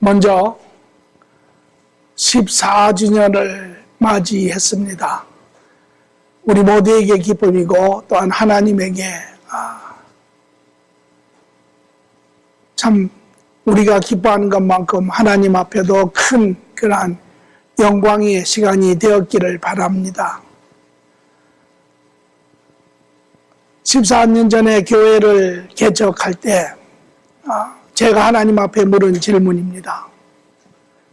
먼저 14주년을 맞이했습니다. 우리 모두에게 기쁨이고 또한 하나님에게 참 우리가 기뻐하는 것만큼 하나님 앞에도 큰 그러한 영광의 시간이 되었기를 바랍니다. 14년 전에 교회를 개척할 때 제가 하나님 앞에 물은 질문입니다.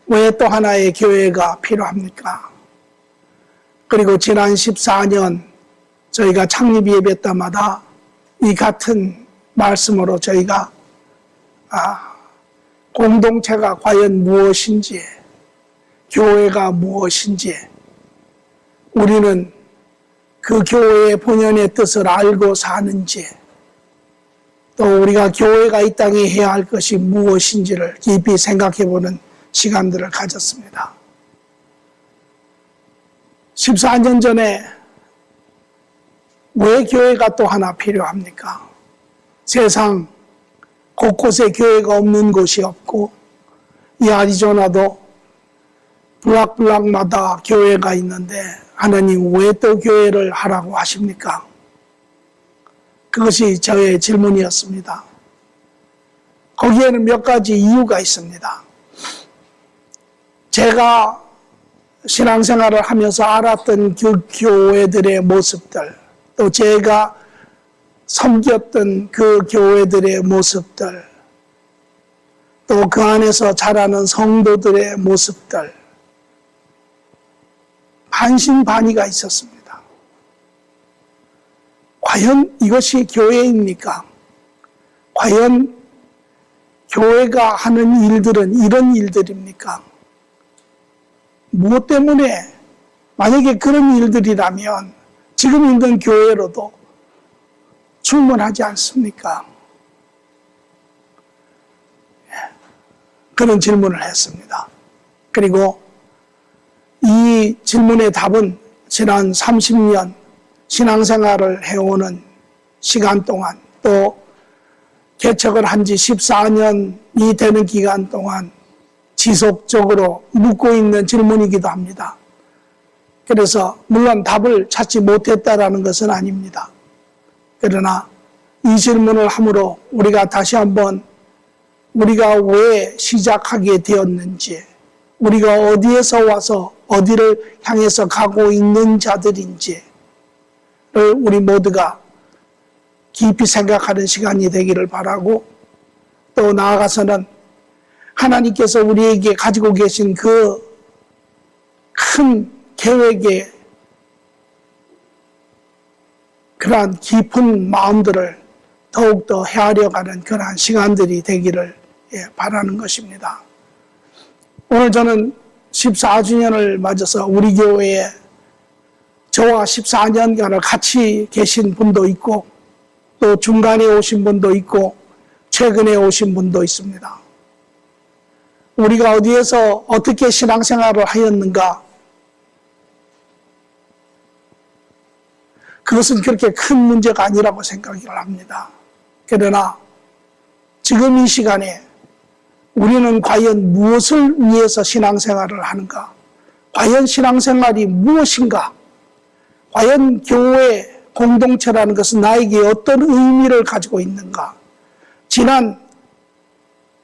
왜 또 하나의 교회가 필요합니까? 그리고 지난 14년 저희가 창립 예배 때마다 이 같은 말씀으로 저희가 공동체가 과연 무엇인지, 교회가 무엇인지, 우리는 그 교회의 본연의 뜻을 알고 사는지, 또 우리가 교회가 이 땅에 해야 할 것이 무엇인지를 깊이 생각해보는 시간들을 가졌습니다. 14년 전에 왜 교회가 또 하나 필요합니까? 세상 곳곳에 교회가 없는 곳이 없고 이 아리조나도 블락블락마다 교회가 있는데 하나님 왜 또 교회를 하라고 하십니까? 그것이 저의 질문이었습니다. 거기에는 몇 가지 이유가 있습니다. 제가 신앙생활을 하면서 알았던 그 교회들의 모습들, 또 제가 섬겼던 그 교회들의 모습들, 또 그 안에서 자라는 성도들의 모습들, 반신반의가 있었습니다. 과연 이것이 교회입니까? 과연 교회가 하는 일들은 이런 일들입니까? 무엇 때문에 만약에 그런 일들이라면 지금 있는 교회로도 충분하지 않습니까? 그런 질문을 했습니다. 그리고 이 질문의 답은 지난 30년 신앙생활을 해오는 시간 동안 또 개척을 한 지 14년이 되는 기간 동안 지속적으로 묻고 있는 질문이기도 합니다. 그래서 물론 답을 찾지 못했다라는 것은 아닙니다. 그러나 이 질문을 함으로 우리가 다시 한번 우리가 왜 시작하게 되었는지, 우리가 어디에서 와서 어디를 향해서 가고 있는 자들인지를 우리 모두가 깊이 생각하는 시간이 되기를 바라고, 또 나아가서는 하나님께서 우리에게 가지고 계신 그 큰 계획에 그러한 깊은 마음들을 더욱더 헤아려가는 그러한 시간들이 되기를 바라는 것입니다. 오늘 저는 14주년을 맞아서 우리 교회에 저와 14년간을 같이 계신 분도 있고 또 중간에 오신 분도 있고 최근에 오신 분도 있습니다. 우리가 어디에서 어떻게 신앙생활을 하였는가, 그것은 그렇게 큰 문제가 아니라고 생각을 합니다. 그러나 지금 이 시간에 우리는 과연 무엇을 위해서 신앙생활을 하는가? 과연 신앙생활이 무엇인가? 과연 교회 공동체라는 것은 나에게 어떤 의미를 가지고 있는가? 지난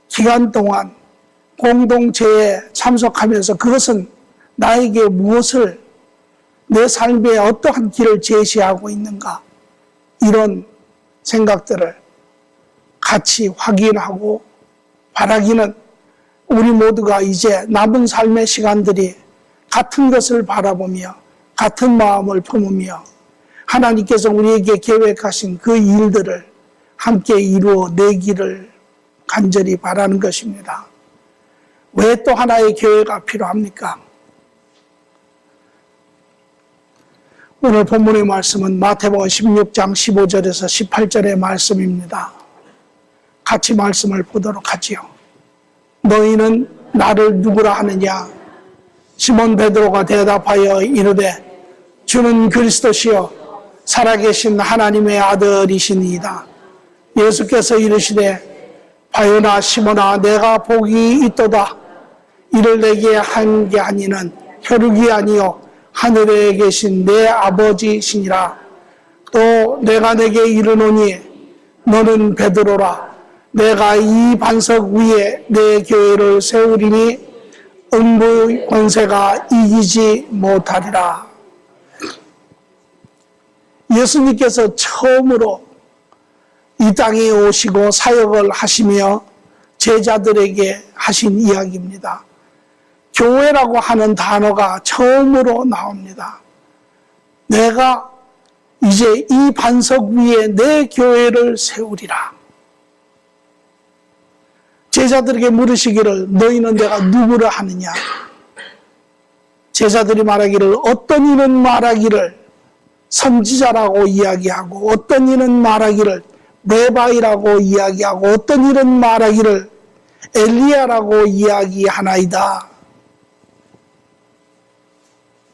기간 동안 공동체에 참석하면서 그것은 나에게 무엇을, 내 삶에 어떠한 길을 제시하고 있는가? 이런 생각들을 같이 확인하고 바라기는 우리 모두가 이제 남은 삶의 시간들이 같은 것을 바라보며 같은 마음을 품으며 하나님께서 우리에게 계획하신 그 일들을 함께 이루어내기를 간절히 바라는 것입니다. 왜 또 하나의 교회가 필요합니까? 오늘 본문의 말씀은 마태복음 16장 15절에서 18절의 말씀입니다. 같이 말씀을 보도록 하지요. 너희는 나를 누구라 하느냐? 시몬 베드로가 대답하여 이르되 주는 그리스도시요 살아계신 하나님의 아들이시니이다. 예수께서 이르시되 바요나 시몬아 내가 복이 있도다. 이를 내게 한 게 아니는 혈육이 아니요 하늘에 계신 내 아버지시니라. 또 내가 내게 이르노니 너는 베드로라. 내가 이 반석 위에 내 교회를 세우리니 음부의 권세가 이기지 못하리라. 예수님께서 처음으로 이 땅에 오시고 사역을 하시며 제자들에게 하신 이야기입니다. 교회라고 하는 단어가 처음으로 나옵니다. 내가 이제 이 반석 위에 내 교회를 세우리라. 제자들에게 물으시기를 너희는 내가 누구를 하느냐? 제자들이 말하기를 어떤 이는 말하기를 선지자라고 이야기하고 어떤 이는 말하기를 레바이라고 이야기하고 어떤 이는 말하기를 엘리야라고 이야기하나이다.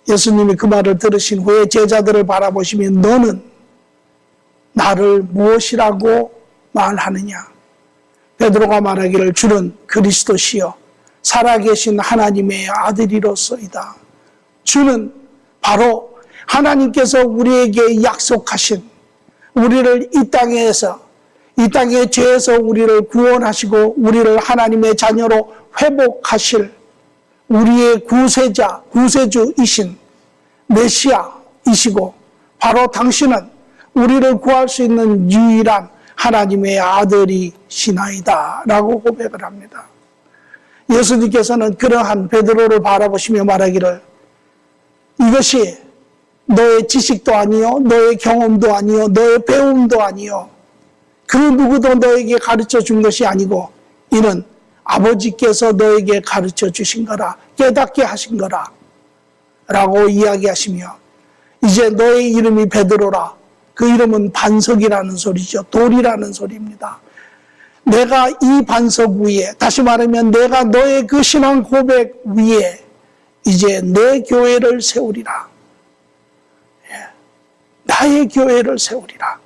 예수님이 그 말을 들으신 후에 제자들을 바라보시며 너는 나를 무엇이라고 말하느냐? 베드로가 말하기를 주는 그리스도시요 살아계신 하나님의 아들이로소이다. 주는 바로 하나님께서 우리에게 약속하신 우리를 이 땅에서 이 땅의 죄에서 우리를 구원하시고 우리를 하나님의 자녀로 회복하실 우리의 구세자, 구세주이신 메시아이시고 바로 당신은 우리를 구할 수 있는 유일한 하나님의 아들이시나이다 라고 고백을 합니다. 예수님께서는 그러한 베드로를 바라보시며 말하기를 이것이 너의 지식도 아니요 너의 경험도 아니요 너의 배움도 아니요 그 누구도 너에게 가르쳐 준 것이 아니고 이는 아버지께서 너에게 가르쳐 주신 거라 깨닫게 하신 거라 라고 이야기하시며 이제 너의 이름이 베드로라. 그 이름은 반석이라는 소리죠. 돌이라는 소리입니다. 내가 이 반석 위에 다시 말하면 내가 너의 그 신앙 고백 위에 이제 내 교회를 세우리라. 나의 교회를 세우리라.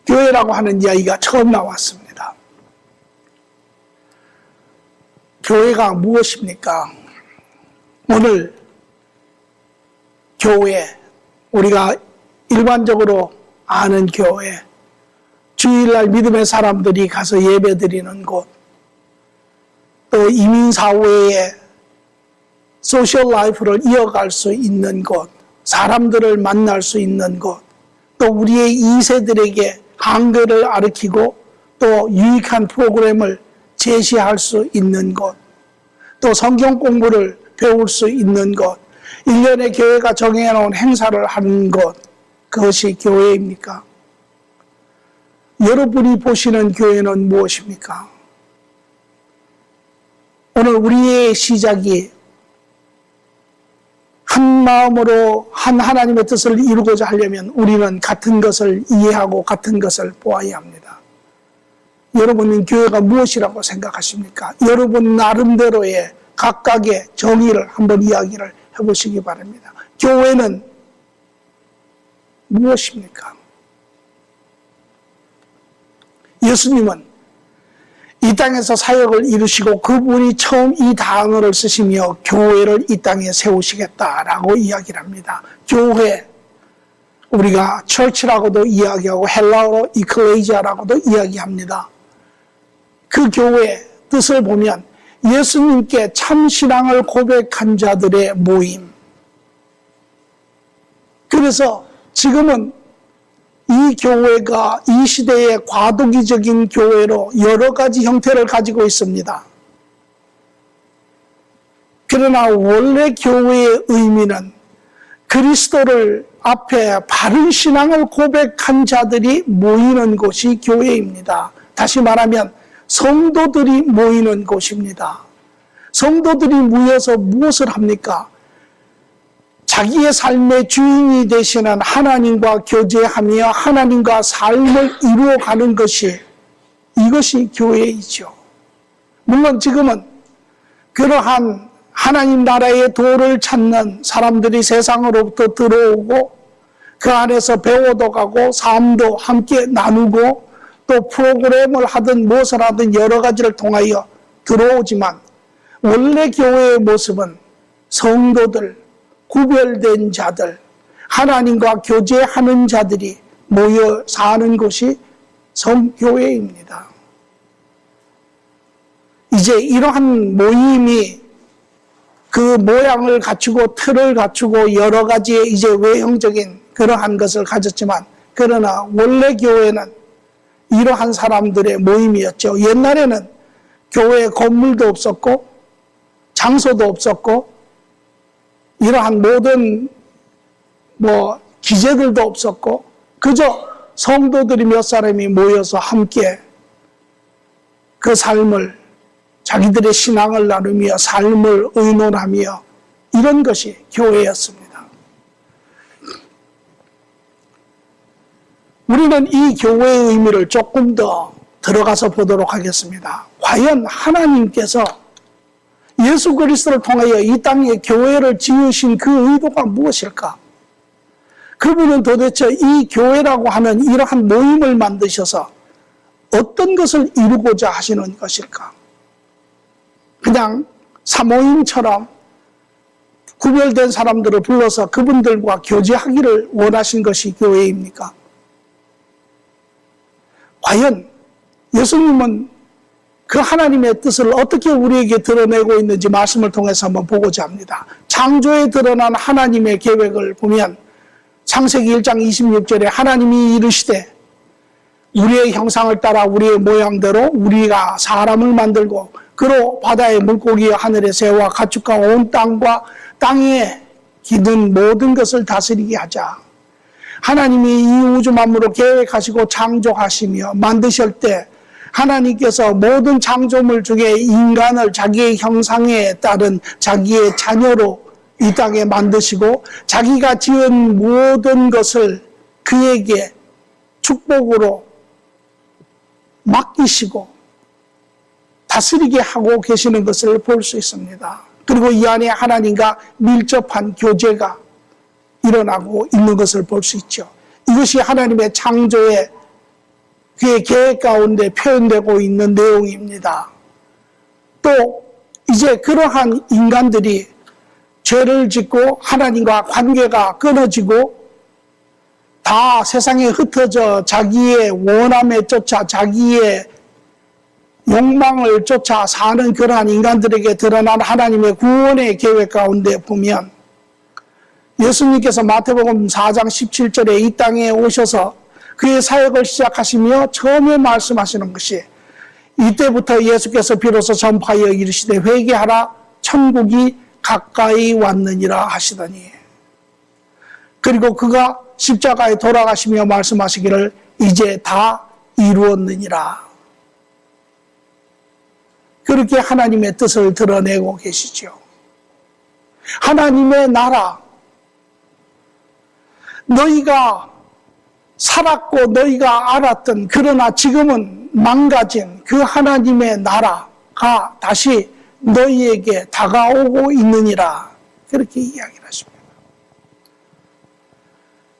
교회라고 하는 이야기가 처음 나왔습니다. 교회가 무엇입니까? 오늘 교회, 우리가 일반적으로 아는 교회, 주일날 믿음의 사람들이 가서 예배드리는 곳, 또 이민사회의 소셜 라이프를 이어갈 수 있는 곳, 사람들을 만날 수 있는 곳, 또 우리의 2세들에게 한글을 가르치고 또 유익한 프로그램을 제시할 수 있는 곳, 또 성경 공부를 배울 수 있는 곳, 1년에 교회가 정해놓은 행사를 하는 곳, 그것이 교회입니까? 여러분이 보시는 교회는 무엇입니까? 오늘 우리의 시작이 한 마음으로 한 하나님의 뜻을 이루고자 하려면 우리는 같은 것을 이해하고 같은 것을 보아야 합니다. 여러분은 교회가 무엇이라고 생각하십니까? 여러분 나름대로의 각각의 정의를 한번 이야기를 해보시기 바랍니다. 교회는 무엇입니까? 예수님은 이 땅에서 사역을 이루시고 그분이 처음 이 단어를 쓰시며 교회를 이 땅에 세우시겠다라고 이야기를 합니다. 교회, 우리가 처치라고도 이야기하고 헬라어로 이클레이지아라고도 이야기합니다. 그 교회의 뜻을 보면 예수님께 참신앙을 고백한 자들의 모임. 그래서 지금은 이 교회가 이 시대의 과도기적인 교회로 여러 가지 형태를 가지고 있습니다. 그러나 원래 교회의 의미는 그리스도를 앞에 바른 신앙을 고백한 자들이 모이는 곳이 교회입니다. 다시 말하면 성도들이 모이는 곳입니다. 성도들이 모여서 무엇을 합니까? 자기의 삶의 주인이 되시는 하나님과 교제하며 하나님과 삶을 이루어가는 것이 이것이 교회이죠. 물론 지금은 그러한 하나님 나라의 도를 찾는 사람들이 세상으로부터 들어오고 그 안에서 배워도 가고 삶도 함께 나누고 또 프로그램을 하든 무엇을 하든 여러 가지를 통하여 들어오지만 원래 교회의 모습은 성도들, 구별된 자들, 하나님과 교제하는 자들이 모여 사는 곳이 성교회입니다. 이제 이러한 모임이 그 모양을 갖추고 틀을 갖추고 여러 가지의 이제 외형적인 그러한 것을 가졌지만 그러나 원래 교회는 이러한 사람들의 모임이었죠. 옛날에는 교회 건물도 없었고 장소도 없었고 이러한 모든 기재들도 없었고 그저 성도들이 몇 사람이 모여서 함께 그 삶을 자기들의 신앙을 나누며 삶을 의논하며 이런 것이 교회였습니다. 우리는 이 교회의 의미를 조금 더 들어가서 보도록 하겠습니다. 과연 하나님께서 예수 그리스도를 통하여 이 땅에 교회를 지으신 그 의도가 무엇일까? 그분은 도대체 이 교회라고 하는 이러한 모임을 만드셔서 어떤 것을 이루고자 하시는 것일까? 그냥 사모임처럼 구별된 사람들을 불러서 그분들과 교제하기를 원하신 것이 교회입니까? 과연 예수님은 그 하나님의 뜻을 어떻게 우리에게 드러내고 있는지 말씀을 통해서 한번 보고자 합니다. 창조에 드러난 하나님의 계획을 보면 창세기 1장 26절에 하나님이 이르시되 우리의 형상을 따라 우리의 모양대로 우리가 사람을 만들고 그로 바다의 물고기와 하늘의 새와 가축과 온 땅과 땅에 기는 모든 것을 다스리게 하자. 하나님이 이 우주 만물을 계획하시고 창조하시며 만드실 때 하나님께서 모든 창조물 중에 인간을 자기의 형상에 따른 자기의 자녀로 이 땅에 만드시고 자기가 지은 모든 것을 그에게 축복으로 맡기시고 다스리게 하고 계시는 것을 볼 수 있습니다. 그리고 이 안에 하나님과 밀접한 교제가 일어나고 있는 것을 볼 수 있죠. 이것이 하나님의 창조의 그의 계획 가운데 표현되고 있는 내용입니다. 또 이제 그러한 인간들이 죄를 짓고 하나님과 관계가 끊어지고 다 세상에 흩어져 자기의 원함에 쫓아 자기의 욕망을 쫓아 사는 그러한 인간들에게 드러난 하나님의 구원의 계획 가운데 보면 예수님께서 마태복음 4장 17절에 이 땅에 오셔서 그의 사역을 시작하시며 처음에 말씀하시는 것이 이때부터 예수께서 비로소 전파하여 이르시되 회개하라 천국이 가까이 왔느니라 하시더니 그리고 그가 십자가에 돌아가시며 말씀하시기를 이제 다 이루었느니라. 그렇게 하나님의 뜻을 드러내고 계시죠. 하나님의 나라, 너희가 살았고 너희가 알았던 그러나 지금은 망가진 그 하나님의 나라가 다시 너희에게 다가오고 있느니라. 그렇게 이야기를 하십니다.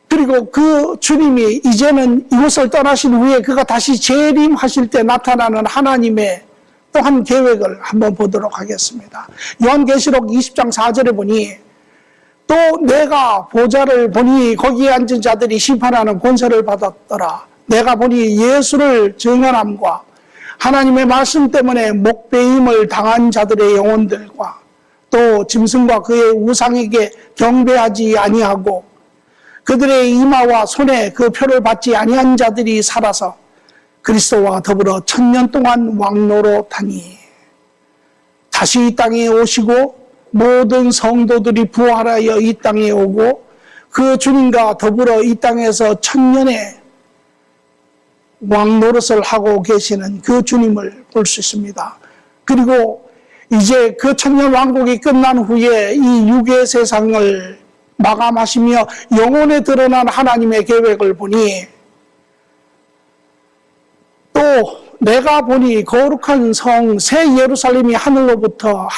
그리고 그 주님이 이제는 이곳을 떠나신 후에 그가 다시 재림하실 때 나타나는 하나님의 또 한 계획을 한번 보도록 하겠습니다. 요한계시록 20장 4절에 보니 또 내가 보좌를 보니 거기에 앉은 자들이 심판하는 권세를 받았더라. 내가 보니 예수를 증언함과 하나님의 말씀 때문에 목배임을 당한 자들의 영혼들과 또 짐승과 그의 우상에게 경배하지 아니하고 그들의 이마와 손에 그 표를 받지 아니한 자들이 살아서 그리스도와 더불어 1000년 동안 왕노릇하니 다시 이 땅에 오시고 모든 성도들이 부활하여 이 땅에 오고 그 주님과 더불어 이 땅에서 1000년의 왕노릇을 하고 계시는 그 주님을 볼 수 있습니다. 그리고 이제 그 1000년 왕국이 끝난 후에 이 육의 세상을 마감하시며 영혼에 드러난 하나님의 계획을 보니 또 내가 보니 거룩한 성 새 예루살렘이 하나님으로부터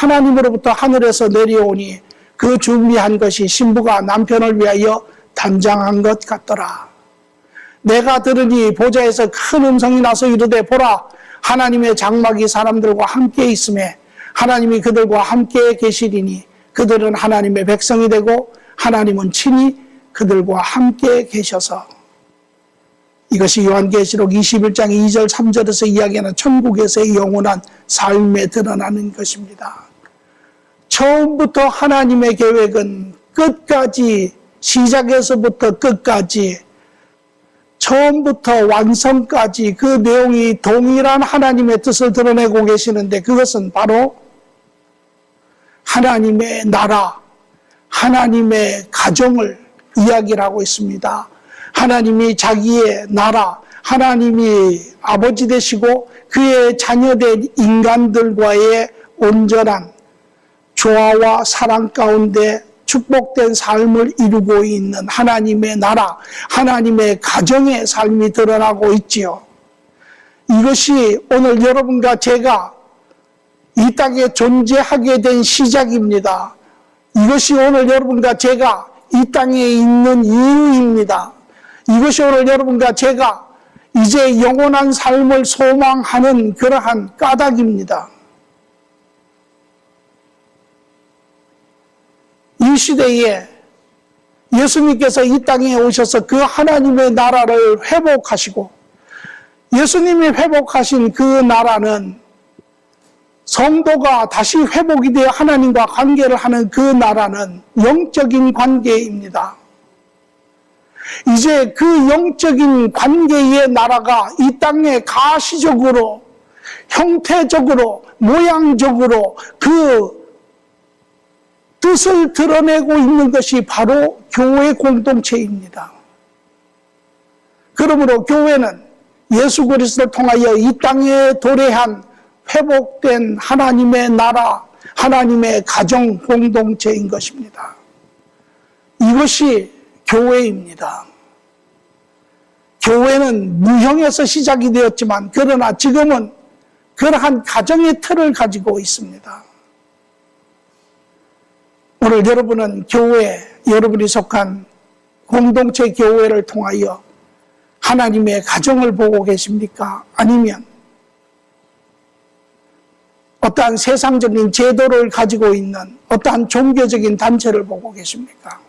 하늘에서 내려오니 그 준비한 것이 신부가 남편을 위하여 단장한 것 같더라. 내가 들으니 보좌에서 큰 음성이 나서 이르되 보라 하나님의 장막이 사람들과 함께 있음에 하나님이 그들과 함께 계시리니 그들은 하나님의 백성이 되고 하나님은 친히 그들과 함께 계셔서. 이것이 요한계시록 21장 2절 3절에서 이야기하는 천국에서의 영원한 삶에 드러나는 것입니다. 처음부터 하나님의 계획은 끝까지, 시작에서부터 끝까지, 처음부터 완성까지 그 내용이 동일한 하나님의 뜻을 드러내고 계시는데, 그것은 바로 하나님의 나라, 하나님의 가정을 이야기를 하고 있습니다. 하나님이 자기의 나라, 하나님이 아버지 되시고 그의 자녀된 인간들과의 온전한 조화와 사랑 가운데 축복된 삶을 이루고 있는 하나님의 나라, 하나님의 가정의 삶이 드러나고 있지요. 이것이 오늘 여러분과 제가 이 땅에 존재하게 된 시작입니다. 이것이 오늘 여러분과 제가 이 땅에 있는 이유입니다. 이것이 오늘 여러분과 제가 이제 영원한 삶을 소망하는 그러한 까닭입니다. 이 시대에 예수님께서 이 땅에 오셔서 그 하나님의 나라를 회복하시고, 예수님이 회복하신 그 나라는 성도가 다시 회복이 되어 하나님과 관계를 하는 그 나라는 영적인 관계입니다. 이제 그 영적인 관계의 나라가 이 땅에 가시적으로, 형태적으로, 모양적으로 그 뜻을 드러내고 있는 것이 바로 교회 공동체입니다. 그러므로 교회는 예수 그리스도를 통하여 이 땅에 도래한 회복된 하나님의 나라, 하나님의 가정 공동체인 것입니다. 이것이 교회입니다. 교회는 무형에서 시작이 되었지만 그러나 지금은 그러한 가정의 틀을 가지고 있습니다. 오늘 여러분은 교회, 여러분이 속한 공동체 교회를 통하여 하나님의 가정을 보고 계십니까? 아니면 어떠한 세상적인 제도를 가지고 있는 어떠한 종교적인 단체를 보고 계십니까?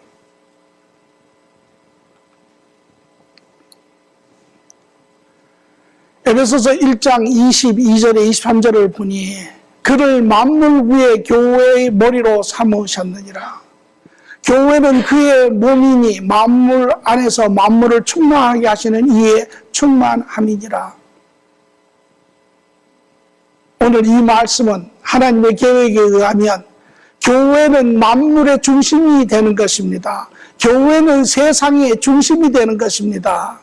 에베소서 1장 22절에 23절을 보니 그를 만물 위에 교회의 머리로 삼으셨느니라. 교회는 그의 몸이니 만물 안에서 만물을 충만하게 하시는 이의 충만함이니라. 오늘 이 말씀은 하나님의 계획에 의하면 교회는 만물의 중심이 되는 것입니다. 교회는 세상의 중심이 되는 것입니다.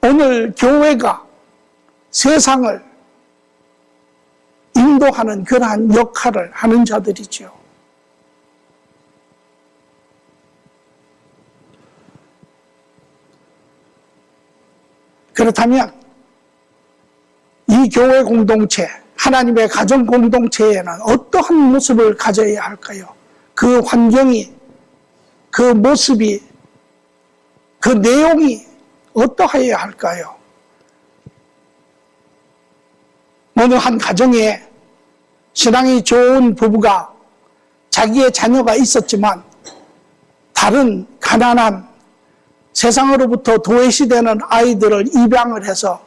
오늘 교회가 세상을 인도하는 그러한 역할을 하는 자들이죠. 그렇다면 이 교회 공동체, 하나님의 가정 공동체에는 어떠한 모습을 가져야 할까요? 그 환경이, 그 모습이, 그 내용이 어떠해야 할까요? 어느 한 가정에 신앙이 좋은 부부가 자기의 자녀가 있었지만 다른 가난한 세상으로부터 도외시되는 아이들을 입양을 해서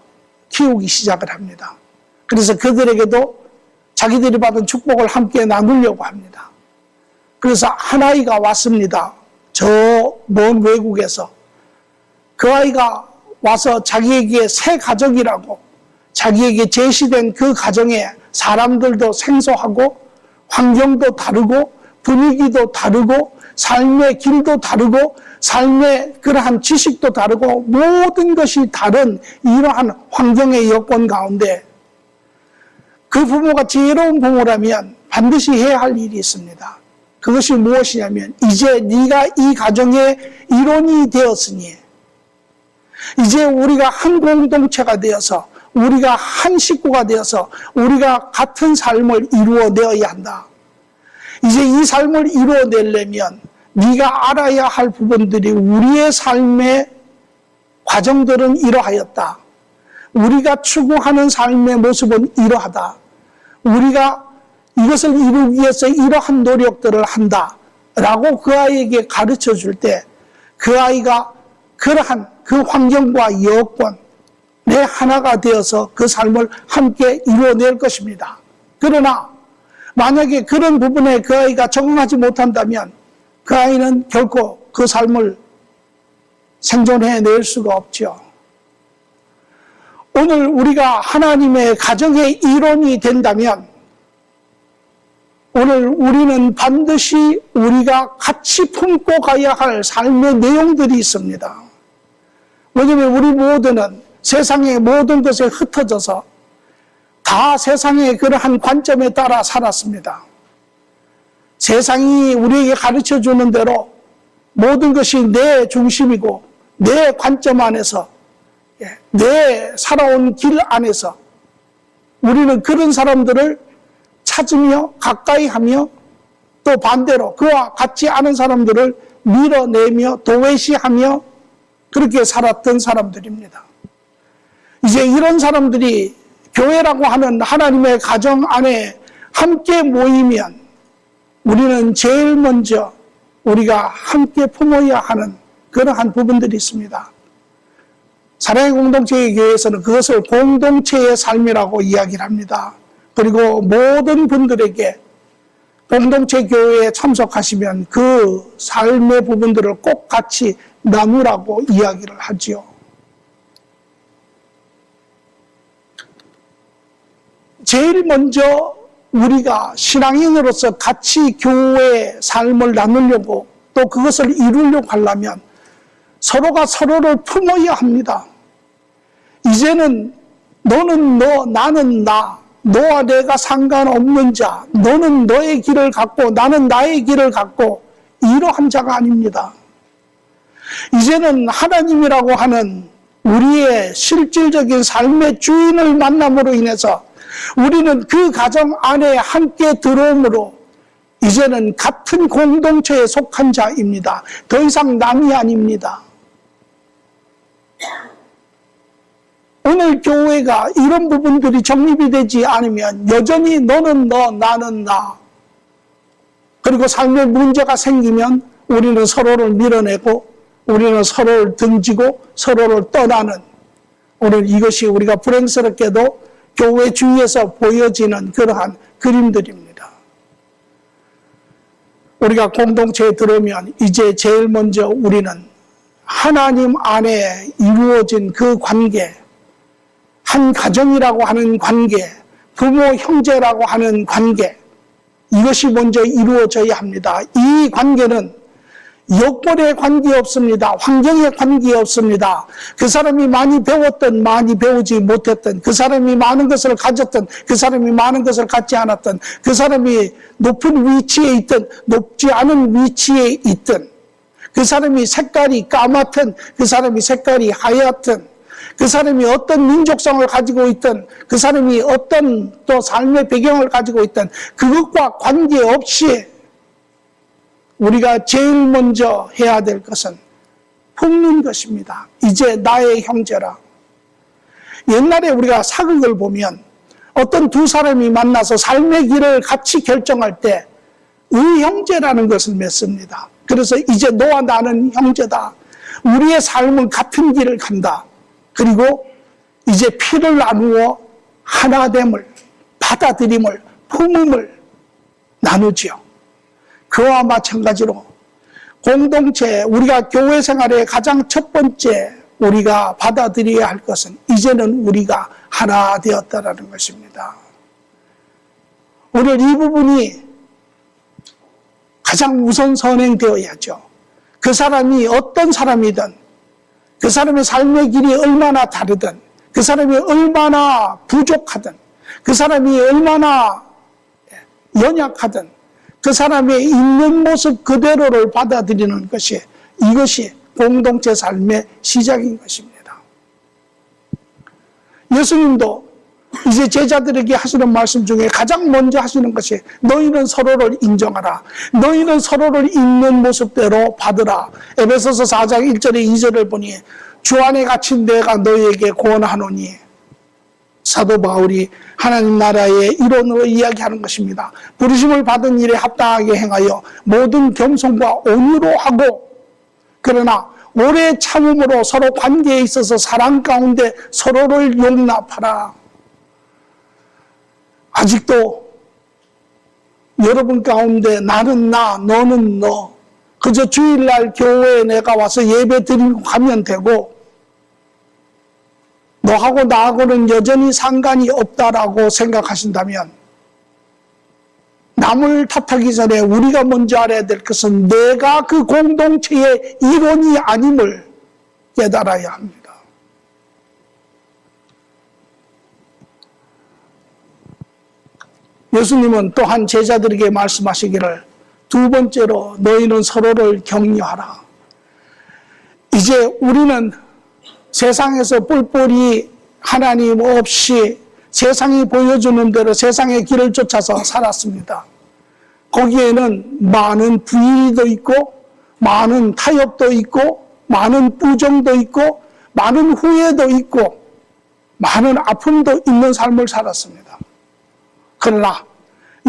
키우기 시작을 합니다. 그래서 그들에게도 자기들이 받은 축복을 함께 나누려고 합니다. 그래서 한 아이가 왔습니다. 저 먼 외국에서. 그 아이가 와서 자기에게 새 가족이라고, 자기에게 제시된 그 가정에 사람들도 생소하고 환경도 다르고 분위기도 다르고 삶의 길도 다르고 삶의 그러한 지식도 다르고 모든 것이 다른 이러한 환경의 여건 가운데 그 부모가 지혜로운 부모라면 반드시 해야 할 일이 있습니다. 그것이 무엇이냐면 이제 네가 이 가정의 일원이 되었으니 이제 우리가 한 공동체가 되어서 우리가 한 식구가 되어서 우리가 같은 삶을 이루어내어야 한다. 이제 이 삶을 이루어내려면 네가 알아야 할 부분들이 우리의 삶의 과정들은 이러하였다. 우리가 추구하는 삶의 모습은 이러하다. 우리가 이것을 이루기 위해서 이러한 노력들을 한다. 라고 그 아이에게 가르쳐 줄 때 그 아이가 그러한 그 환경과 여건 내 하나가 되어서 그 삶을 함께 이루어낼 것입니다. 그러나 만약에 그런 부분에 그 아이가 적응하지 못한다면 그 아이는 결코 그 삶을 생존해낼 수가 없죠. 오늘 우리가 하나님의 가정의 일원이 된다면 오늘 우리는 반드시 우리가 같이 품고 가야 할 삶의 내용들이 있습니다. 왜냐하면 우리 모두는 세상의 모든 것에 흩어져서 다 세상의 그러한 관점에 따라 살았습니다. 세상이 우리에게 가르쳐주는 대로 모든 것이 내 중심이고 내 관점 안에서 내 살아온 길 안에서 우리는 그런 사람들을 찾으며 가까이 하며 또 반대로 그와 같지 않은 사람들을 밀어내며 도외시하며 그렇게 살았던 사람들입니다. 이제 이런 사람들이 교회라고 하는 하나님의 가정 안에 함께 모이면 우리는 제일 먼저 우리가 함께 품어야 하는 그러한 부분들이 있습니다. 사랑의 공동체의 교회에서는 그것을 공동체의 삶이라고 이야기를 합니다. 그리고 모든 분들에게 공동체 교회에 참석하시면 그 삶의 부분들을 꼭 같이 나누라고 이야기를 하지요. 제일 먼저 우리가 신앙인으로서 같이 교회의 삶을 나누려고 또 그것을 이루려고 하려면 서로가 서로를 품어야 합니다. 이제는 너는 너, 나는 나, 너와 내가 상관없는 자, 너는 너의 길을 갖고 나는 나의 길을 갖고 이러한 자가 아닙니다. 이제는 하나님이라고 하는 우리의 실질적인 삶의 주인을 만남으로 인해서 우리는 그 가정 안에 함께 들어옴으로 이제는 같은 공동체에 속한 자입니다. 더 이상 남이 아닙니다. 오늘 교회가 이런 부분들이 정립이 되지 않으면 여전히 너는 너, 나는 나. 그리고 삶에 문제가 생기면 우리는 서로를 밀어내고 우리는 서로를 등지고 서로를 떠나는 오늘 이것이 우리가 불행스럽게도 교회 주위에서 보여지는 그러한 그림들입니다. 우리가 공동체에 들어오면 이제 제일 먼저 우리는 하나님 안에 이루어진 그 관계, 한 가정이라고 하는 관계, 부모, 형제라고 하는 관계, 이것이 먼저 이루어져야 합니다. 이 관계는 여건에 관계없습니다. 환경에 관계없습니다. 그 사람이 많이 배웠든 많이 배우지 못했든 그 사람이 많은 것을 가졌든 그 사람이 많은 것을 갖지 않았든 그 사람이 높은 위치에 있든 높지 않은 위치에 있든 그 사람이 색깔이 까맣든 그 사람이 색깔이 하얗든 그 사람이 어떤 민족성을 가지고 있든 그 사람이 어떤 또 삶의 배경을 가지고 있든 그것과 관계없이 우리가 제일 먼저 해야 될 것은 품는 것입니다. 이제 나의 형제라. 옛날에 우리가 사극을 보면 어떤 두 사람이 만나서 삶의 길을 같이 결정할 때 의형제라는 것을 맺습니다. 그래서 이제 너와 나는 형제다. 우리의 삶은 같은 길을 간다. 그리고 이제 피를 나누어 하나됨을, 받아들임을, 품음을 나누지요. 그와 마찬가지로 공동체, 우리가 교회 생활의 가장 첫 번째 우리가 받아들여야 할 것은 이제는 우리가 하나 되었다라는 것입니다. 오늘 이 부분이 가장 우선 선행되어야죠. 그 사람이 어떤 사람이든 그 사람의 삶의 길이 얼마나 다르든 그 사람이 얼마나 부족하든 그 사람이 얼마나 연약하든 그 사람의 있는 모습 그대로를 받아들이는 것이 이것이 공동체 삶의 시작인 것입니다. 예수님도 이제 제자들에게 하시는 말씀 중에 가장 먼저 하시는 것이 너희는 서로를 인정하라. 너희는 서로를 있는 모습대로 받으라. 에베소서 4장 1절에 2절을 보니 주 안에 갇힌 내가 너희에게 구원하노니, 사도 바울이 하나님 나라의 이론으로 이야기하는 것입니다. 부르심을 받은 일에 합당하게 행하여 모든 겸손과 온유로 하고, 그러나 오래 참음으로 서로 관계에 있어서 사랑 가운데 서로를 용납하라. 아직도 여러분 가운데 나는 나, 너는 너, 그저 주일날 교회에 내가 와서 예배 드리고 가면 되고 너하고 나하고는 여전히 상관이 없다라고 생각하신다면, 남을 탓하기 전에 우리가 먼저 알아야 될 것은 내가 그 공동체의 일원이 아님을 깨달아야 합니다. 예수님은 또한 제자들에게 말씀하시기를, 두 번째로 너희는 서로를 격려하라. 이제 우리는 세상에서 뿔뿔이 하나님 없이 세상이 보여주는 대로 세상의 길을 쫓아서 살았습니다. 거기에는 많은 불의도 있고, 많은 타협도 있고, 많은 부정도 있고, 많은 후회도 있고, 많은 아픔도 있는 삶을 살았습니다. 그러나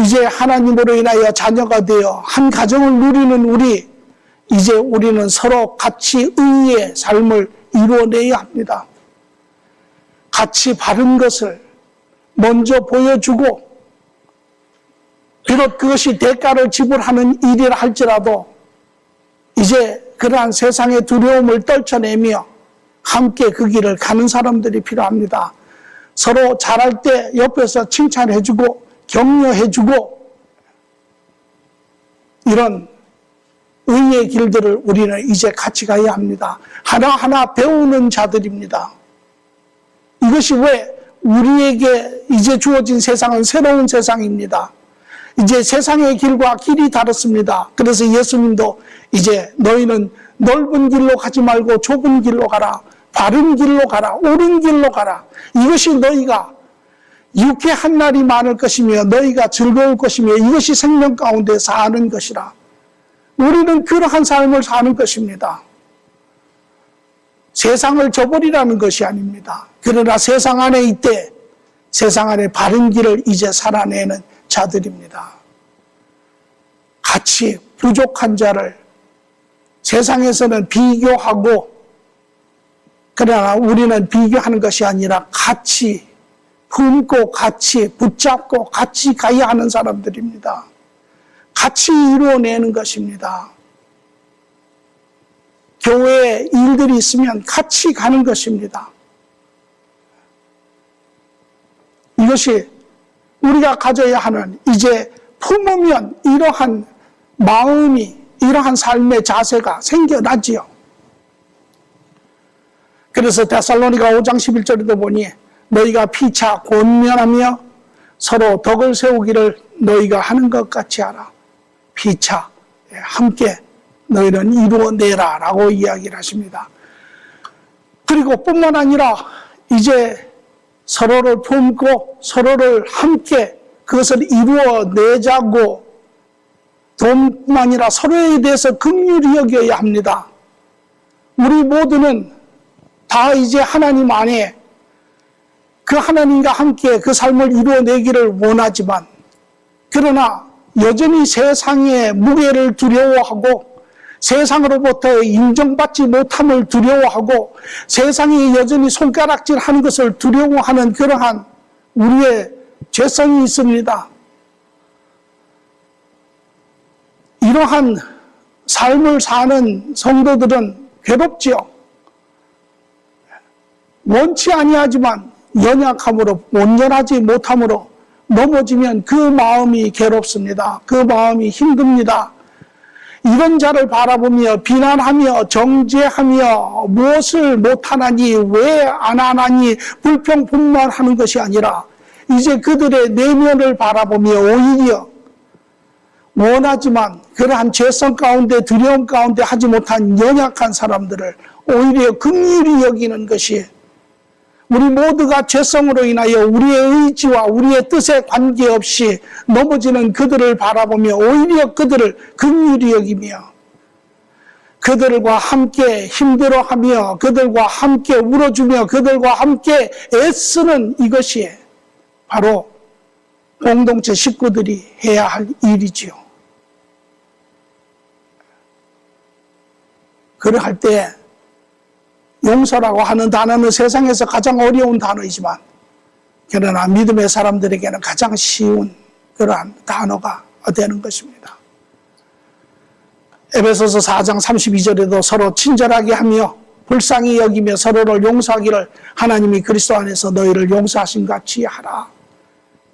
이제 하나님으로 인하여 자녀가 되어 한 가정을 누리는 우리, 이제 우리는 서로 같이 의의 삶을 이루어내야 합니다. 같이 바른 것을 먼저 보여주고, 비록 그것이 대가를 지불하는 일이라 할지라도 이제 그러한 세상의 두려움을 떨쳐내며 함께 그 길을 가는 사람들이 필요합니다. 서로 잘할 때 옆에서 칭찬해주고 격려해주고, 이런 의의 길들을 우리는 이제 같이 가야 합니다. 하나하나 배우는 자들입니다. 이것이 왜 우리에게 이제 주어진 세상은 새로운 세상입니다. 이제 세상의 길과 길이 다릅니다. 그래서 예수님도 이제 너희는 넓은 길로 가지 말고 좁은 길로 가라. 바른 길로 가라. 옳은 길로 가라. 이것이 너희가 유쾌한 날이 많을 것이며 너희가 즐거울 것이며 이것이 생명 가운데 사는 것이라. 우리는 그러한 삶을 사는 것입니다. 세상을 저버리라는 것이 아닙니다. 그러나 세상 안에 있되 세상 안에 바른 길을 이제 살아내는 자들입니다. 같이 부족한 자를 세상에서는 비교하고, 그러나 우리는 비교하는 것이 아니라 같이 품고 같이 붙잡고 같이 가야 하는 사람들입니다. 같이 이루어내는 것입니다. 교회에 일들이 있으면 같이 가는 것입니다. 이것이 우리가 가져야 하는, 이제 품으면 이러한 마음이, 이러한 삶의 자세가 생겨나지요. 그래서 데살로니가 5장 11절에도 보니 너희가 피차 권면하며 서로 덕을 세우기를 너희가 하는 것 같이 하라. 피차 함께 너희는 이루어내라 라고 이야기를 하십니다. 그리고 뿐만 아니라 이제 서로를 품고 서로를 함께 그것을 이루어내자고, 돈뿐만 아니라 서로에 대해서 긍휼히 여겨야 합니다. 우리 모두는 다 이제 하나님 안에 그 하나님과 함께 그 삶을 이루어내기를 원하지만, 그러나 여전히 세상의 무게를 두려워하고 세상으로부터 인정받지 못함을 두려워하고 세상이 여전히 손가락질하는 것을 두려워하는 그러한 우리의 죄성이 있습니다. 이러한 삶을 사는 성도들은 괴롭지요. 원치 아니하지만 연약함으로, 온전하지 못함으로 넘어지면 그 마음이 괴롭습니다. 그 마음이 힘듭니다. 이런 자를 바라보며 비난하며 정죄하며 무엇을 못하나니, 왜 안 하나니 불평분만하는 것이 아니라 이제 그들의 내면을 바라보며 오히려 원하지만 그러한 죄성 가운데 두려움 가운데 하지 못한 연약한 사람들을 오히려 긍휼히 여기는 것이 우리 모두가 죄성으로 인하여 우리의 의지와 우리의 뜻에 관계없이 넘어지는 그들을 바라보며 오히려 그들을 긍휼히 여기며 그들과 함께 힘들어하며 그들과 함께 울어주며 그들과 함께 애쓰는 이것이 바로 공동체 식구들이 해야 할 일이지요. 그럴 때 용서라고 하는 단어는 세상에서 가장 어려운 단어이지만 그러나 믿음의 사람들에게는 가장 쉬운 그러한 단어가 되는 것입니다. 에베소서 4장 32절에도 서로 친절하게 하며 불쌍히 여기며 서로를 용서하기를 하나님이 그리스도 안에서 너희를 용서하신 같이 하라.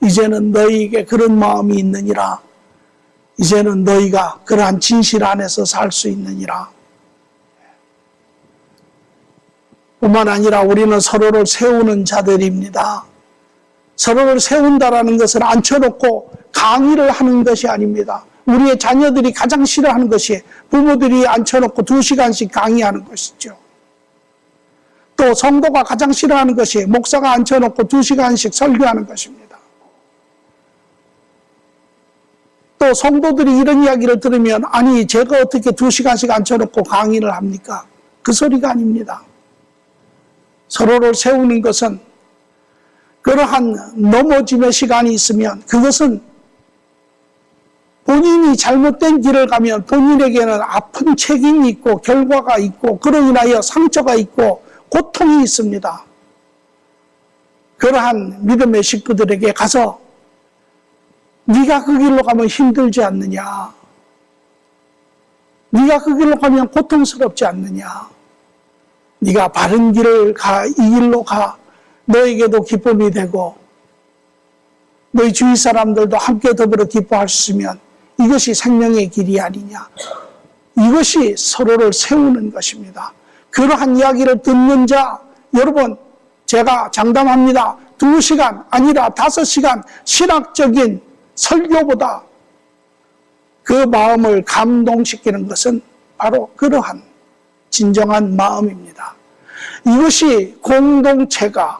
이제는 너희에게 그런 마음이 있느니라. 이제는 너희가 그러한 진실 안에서 살 수 있느니라. 뿐만 아니라 우리는 서로를 세우는 자들입니다. 서로를 세운다라는 것을 앉혀놓고 강의를 하는 것이 아닙니다. 우리의 자녀들이 가장 싫어하는 것이 부모들이 앉혀놓고 2시간씩 강의하는 것이죠. 또 성도가 가장 싫어하는 것이 목사가 앉혀놓고 2시간씩 설교하는 것입니다. 또 성도들이 이런 이야기를 들으면 아니 제가 어떻게 2시간씩 앉혀놓고 강의를 합니까? 그 소리가 아닙니다. 서로를 세우는 것은 그러한 넘어짐의 시간이 있으면 그것은 본인이 잘못된 길을 가면 본인에게는 아픈 책임이 있고 결과가 있고 그로 인하여 상처가 있고 고통이 있습니다. 그러한 믿음의 식구들에게 가서 네가 그 길로 가면 힘들지 않느냐? 네가 그 길로 가면 고통스럽지 않느냐? 네가 바른 길을 가, 이 길로 가. 너에게도 기쁨이 되고 너희 주위 사람들도 함께 더불어 기뻐할 수 있으면 이것이 생명의 길이 아니냐. 이것이 서로를 세우는 것입니다. 그러한 이야기를 듣는 자, 여러분 제가 장담합니다. 2시간 아니라 5시간 신학적인 설교보다 그 마음을 감동시키는 것은 바로 그러한 진정한 마음입니다. 이것이 공동체가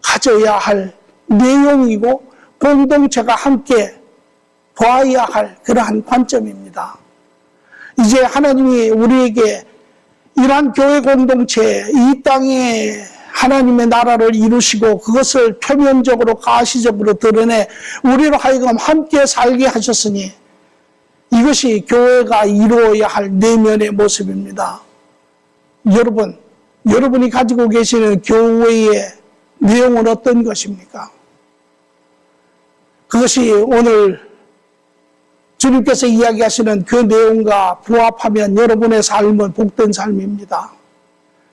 가져야 할 내용이고 공동체가 함께 보아야 할 그러한 관점입니다. 이제 하나님이 우리에게 이러한 교회 공동체, 이 땅에 하나님의 나라를 이루시고 그것을 표면적으로 가시적으로 드러내 우리로 하여금 함께 살게 하셨으니 이것이 교회가 이루어야 할 내면의 모습입니다. 여러분이 가지고 계시는 교회의 내용은 어떤 것입니까? 그것이 오늘 주님께서 이야기하시는 그 내용과 부합하면 여러분의 삶은 복된 삶입니다.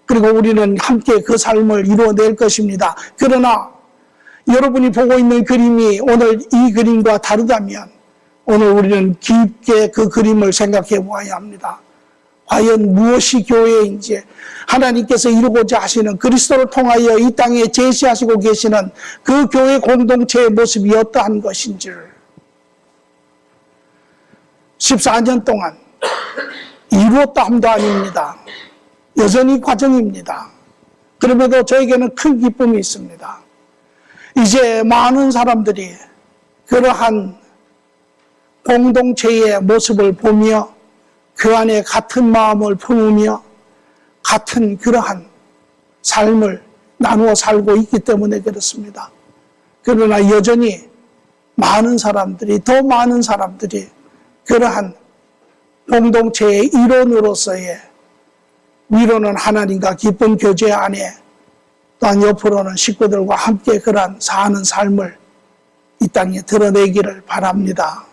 그리고 우리는 함께 그 삶을 이루어낼 것입니다. 그러나 여러분이 보고 있는 그림이 오늘 이 그림과 다르다면 오늘 우리는 깊게 그 그림을 생각해 보아야 합니다. 과연 무엇이 교회인지 하나님께서 이루고자 하시는 그리스도를 통하여 이 땅에 제시하시고 계시는 그 교회 공동체의 모습이 어떠한 것인지를 14년 동안 이루었다 함도 아닙니다. 여전히 과정입니다. 그럼에도 저에게는 큰 기쁨이 있습니다. 이제 많은 사람들이 그러한 공동체의 모습을 보며 그 안에 같은 마음을 품으며 같은 그러한 삶을 나누어 살고 있기 때문에 그렇습니다. 그러나 여전히 더 많은 사람들이 그러한 공동체의 일원으로서의 위로는 하나님과 기쁜 교제 안에 또한 옆으로는 식구들과 함께 그러한 사는 삶을 이 땅에 드러내기를 바랍니다.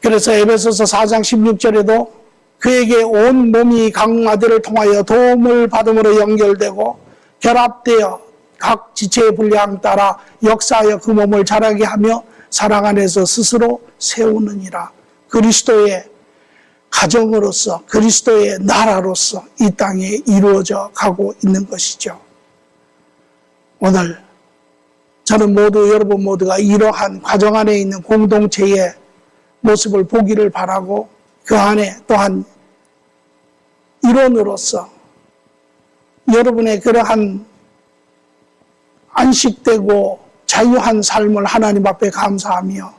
그래서 에베소서 4장 16절에도 그에게 온 몸이 각 마디를 통하여 도움을 받음으로 연결되고 결합되어 각 지체의 분량 따라 역사하여 그 몸을 자라게 하며 사랑 안에서 스스로 세우느니라. 그리스도의 가정으로서 그리스도의 나라로서 이 땅에 이루어져 가고 있는 것이죠. 오늘 저는 여러분 모두가 이러한 과정 안에 있는 공동체의 모습을 보기를 바라고 그 안에 또한 일원으로서 여러분의 그러한 안식되고 자유한 삶을 하나님 앞에 감사하며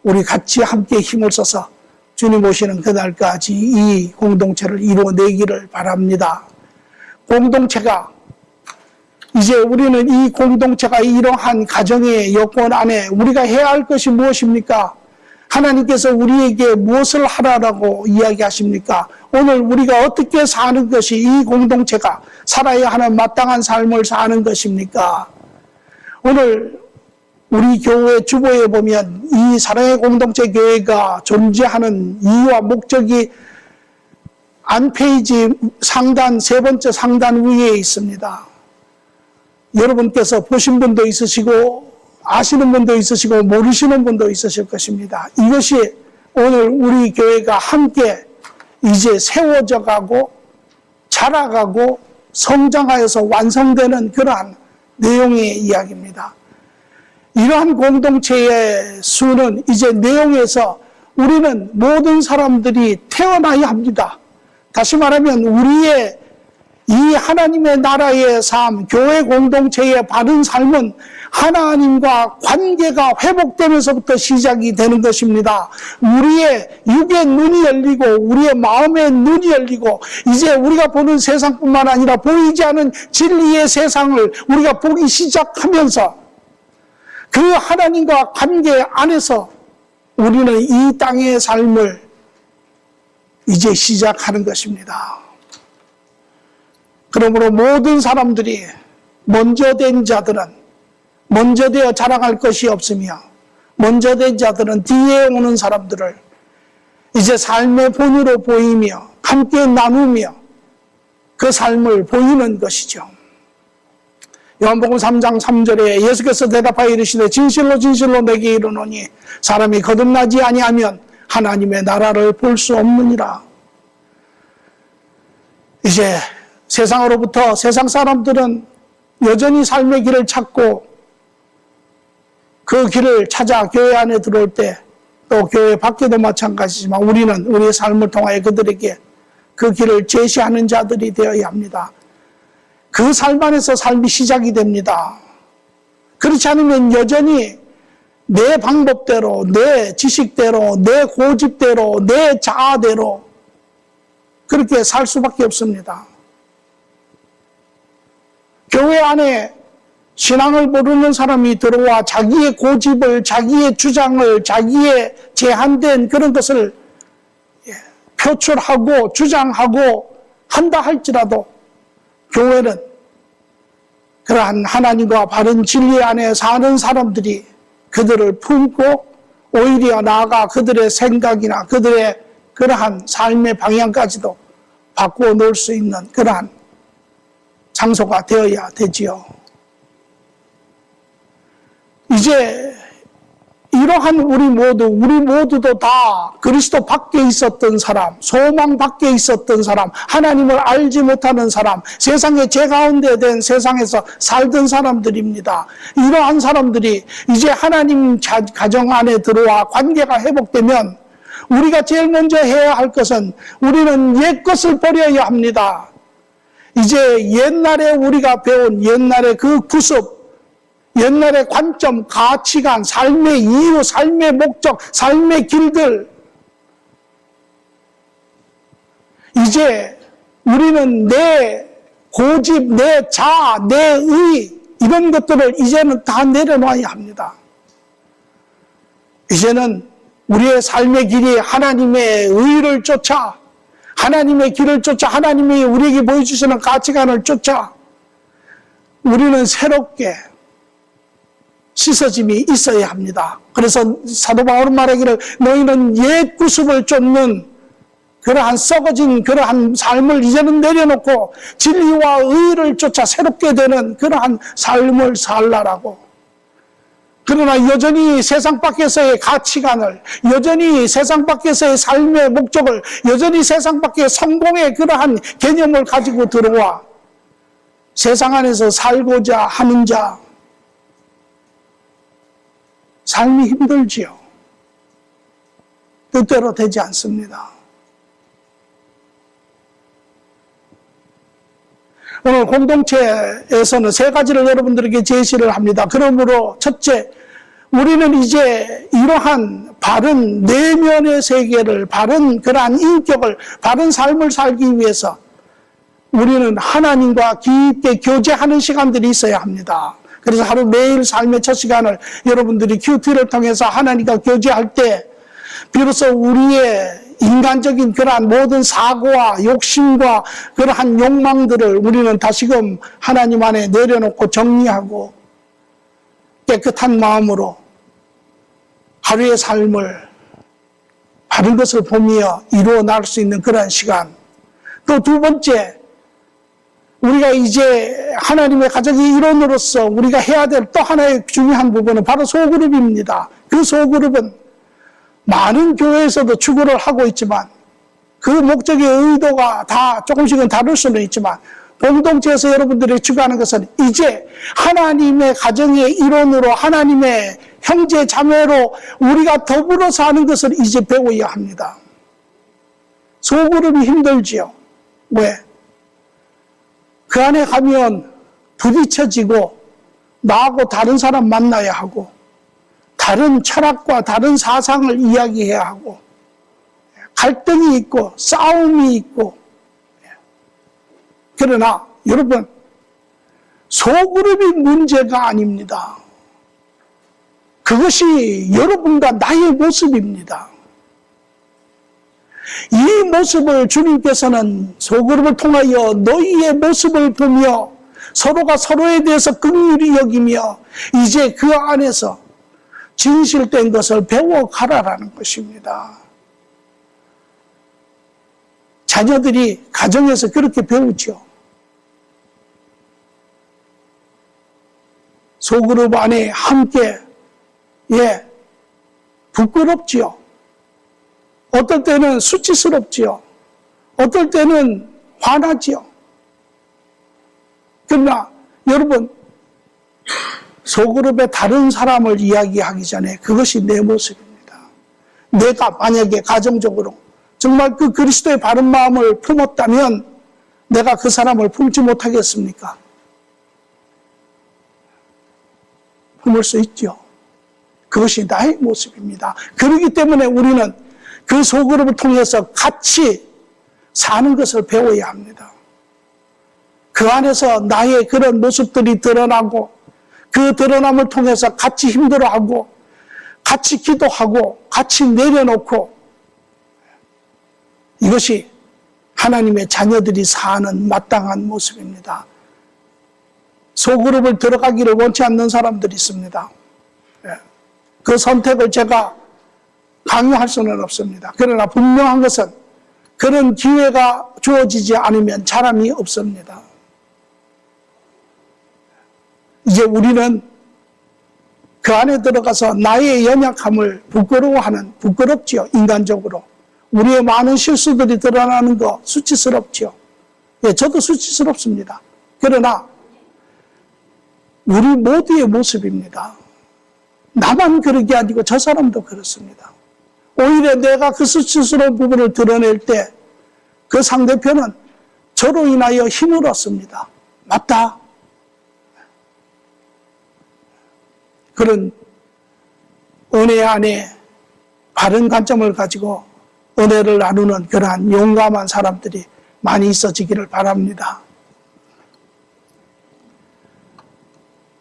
우리 같이 함께 힘을 써서 주님 오시는 그날까지 이 공동체를 이루어내기를 바랍니다. 공동체가 이제 우리는 이 공동체가 이러한 가정의 여건 안에 우리가 해야 할 것이 무엇입니까? 하나님께서 우리에게 무엇을 하라고 이야기하십니까? 오늘 우리가 어떻게 사는 것이 이 공동체가 살아야 하는 마땅한 삶을 사는 것입니까? 오늘 우리 교회 주보에 보면 이 사랑의 공동체 교회가 존재하는 이유와 목적이 안 페이지 상단, 세 번째 상단 위에 있습니다. 여러분께서 보신 분도 있으시고 아시는 분도 있으시고 모르시는 분도 있으실 것입니다. 이것이 오늘 우리 교회가 함께 이제 세워져 가고 자라가고 성장하여서 완성되는 그러한 내용의 이야기입니다. 이러한 공동체의 수는 이제 내용에서 우리는 모든 사람들이 태어나야 합니다. 다시 말하면 우리의 이 하나님의 나라의 삶, 교회 공동체의 바른 삶은 하나님과 관계가 회복되면서부터 시작이 되는 것입니다. 우리의 육의 눈이 열리고 우리의 마음의 눈이 열리고 이제 우리가 보는 세상뿐만 아니라 보이지 않은 진리의 세상을 우리가 보기 시작하면서 그 하나님과 관계 안에서 우리는 이 땅의 삶을 이제 시작하는 것입니다. 그러므로 모든 사람들이 먼저 된 자들은 먼저 되어 자랑할 것이 없으며 먼저 된 자들은 뒤에 오는 사람들을 이제 삶의 본으로 보이며 함께 나누며 그 삶을 보이는 것이죠. 요한복음 3장 3절에 예수께서 대답하여 이르시되 진실로 진실로 내게 이르노니 사람이 거듭나지 아니하면 하나님의 나라를 볼 수 없느니라. 이제 세상으로부터 세상 사람들은 여전히 삶의 길을 찾고 그 길을 찾아 교회 안에 들어올 때 또 교회 밖에도 마찬가지지만 우리는 우리의 삶을 통하여 그들에게 그 길을 제시하는 자들이 되어야 합니다. 그 삶 안에서 삶이 시작이 됩니다. 그렇지 않으면 여전히 내 방법대로, 내 지식대로, 내 고집대로, 내 자아대로 그렇게 살 수밖에 없습니다. 교회 안에 신앙을 모르는 사람이 들어와 자기의 고집을, 자기의 주장을, 자기의 제한된 그런 것을 표출하고 주장하고 한다 할지라도 교회는 그러한 하나님과 바른 진리 안에 사는 사람들이 그들을 품고 오히려 나아가 그들의 생각이나 그들의 그러한 삶의 방향까지도 바꾸어 놓을 수 있는 그러한 장소가 되어야 되지요. 이제 이러한 우리 모두도 다 그리스도 밖에 있었던 사람, 소망 밖에 있었던 사람, 하나님을 알지 못하는 사람, 세상의 죄 가운데 된 세상에서 살던 사람들입니다. 이러한 사람들이 이제 하나님 가정 안에 들어와 관계가 회복되면 우리가 제일 먼저 해야 할 것은 우리는 옛 것을 버려야 합니다. 이제 옛날에 우리가 배운 옛날의 그 구습, 옛날의 관점, 가치관, 삶의 이유, 삶의 목적, 삶의 길들 이제 우리는 내 고집, 내 자아, 내 의 이런 것들을 이제는 다 내려놔야 합니다. 이제는 우리의 삶의 길이 하나님의 의를 쫓아 하나님의 길을 쫓아 하나님이 우리에게 보여주시는 가치관을 쫓아 우리는 새롭게 씻어짐이 있어야 합니다. 그래서 사도 바울은 말하기를 너희는 옛 구습을 쫓는 그러한 썩어진 그러한 삶을 이제는 내려놓고 진리와 의를 쫓아 새롭게 되는 그러한 삶을 살라라고. 그러나 여전히 세상 밖에서의 가치관을, 여전히 세상 밖에서의 삶의 목적을, 여전히 세상 밖의 성공의 그러한 개념을 가지고 들어와 세상 안에서 살고자 하는 자, 삶이 힘들지요. 뜻대로 되지 않습니다. 오늘 공동체에서는 세 가지를 여러분들에게 제시를 합니다. 그러므로 첫째, 우리는 이제 이러한 바른 내면의 세계를, 바른 그러한 인격을, 바른 삶을 살기 위해서 우리는 하나님과 깊게 교제하는 시간들이 있어야 합니다. 그래서 하루 매일 삶의 첫 시간을 여러분들이 큐티를 통해서 하나님과 교제할 때 비로소 우리의 인간적인 그러한 모든 사고와 욕심과 그러한 욕망들을 우리는 다시금 하나님 안에 내려놓고 정리하고 깨끗한 마음으로 하루의 삶을 바른 것을 보며 이루어 나갈 수 있는 그러한 시간. 또 두 번째, 우리가 이제 하나님의 가정의 일원으로서 우리가 해야 될 또 하나의 중요한 부분은 바로 소그룹입니다. 그 소그룹은 많은 교회에서도 추구를 하고 있지만 그 목적의 의도가 다 조금씩은 다를 수는 있지만 공동체에서 여러분들이 추구하는 것은 이제 하나님의 가정의 일원으로 하나님의 형제 자매로 우리가 더불어 사는 것을 이제 배워야 합니다. 소그룹이 힘들지요. 왜? 그 안에 가면 부딪혀지고 나하고 다른 사람 만나야 하고 다른 철학과 다른 사상을 이야기해야 하고 갈등이 있고 싸움이 있고. 그러나 여러분, 소그룹이 문제가 아닙니다. 그것이 여러분과 나의 모습입니다. 이 모습을 주님께서는 소그룹을 통하여 너희의 모습을 보며 서로가 서로에 대해서 긍휼히 여기며 이제 그 안에서 진실된 것을 배워가라라는 것입니다. 자녀들이 가정에서 그렇게 배우죠. 소그룹 안에 함께 부끄럽지요. 어떨 때는 수치스럽지요. 어떨 때는 화나지요. 그러나 여러분, 소그룹의 다른 사람을 이야기하기 전에 그것이 내 모습입니다. 내가 만약에 가정적으로 정말 그 그리스도의 바른 마음을 품었다면 내가 그 사람을 품지 못하겠습니까? 품을 수 있죠. 그것이 나의 모습입니다. 그렇기 때문에 우리는 그 소그룹을 통해서 같이 사는 것을 배워야 합니다. 그 안에서 나의 그런 모습들이 드러나고 그 드러남을 통해서 같이 힘들어하고 같이 기도하고 같이 내려놓고 이것이 하나님의 자녀들이 사는 마땅한 모습입니다. 소그룹을 들어가기를 원치 않는 사람들이 있습니다. 그 선택을 제가 강요할 수는 없습니다. 그러나 분명한 것은 그런 기회가 주어지지 않으면 사람이 없습니다. 이제 우리는 그 안에 들어가서 나의 연약함을 부끄럽지요, 인간적으로. 우리의 많은 실수들이 드러나는 거 수치스럽지요. 저도 수치스럽습니다. 그러나 우리 모두의 모습입니다. 나만 그런 게 아니고 저 사람도 그렇습니다. 오히려 내가 그 수치스러운 부분을 드러낼 때 그 상대편은 저로 인하여 힘을 얻습니다. 맞다. 그런 은혜 안에 바른 관점을 가지고 은혜를 나누는 그러한 용감한 사람들이 많이 있어지기를 바랍니다.